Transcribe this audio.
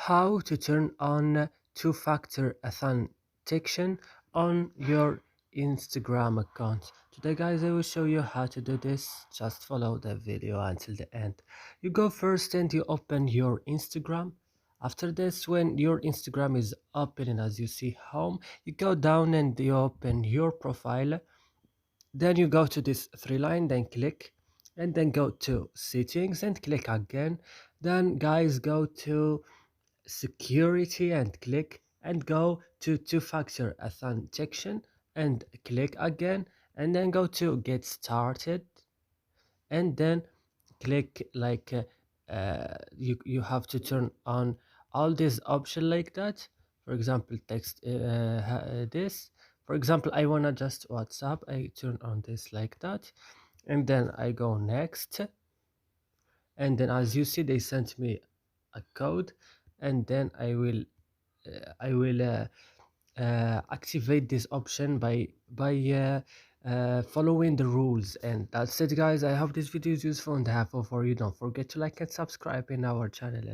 How to turn on two-factor authentication on your Instagram account. Today guys, I will show you how to do this. Just follow the video until the end. You go first and you open your Instagram. After this, when your Instagram is open, as you see home, you go down and you open your profile. Then you go to this three line, then click, and then go to settings and click again. Then guys, go to security and click, and go to two-factor authentication and click again, and then go to get started, and then click like you have to turn on all these options like that. For example, text this. For example, I wanna just WhatsApp, I turn on this like that, and then I go next, and then as you see they sent me a code, and then I will activate this option by following the rules. And that's it guys. I hope this video is useful and helpful for you. Don't forget to like and subscribe in our channel.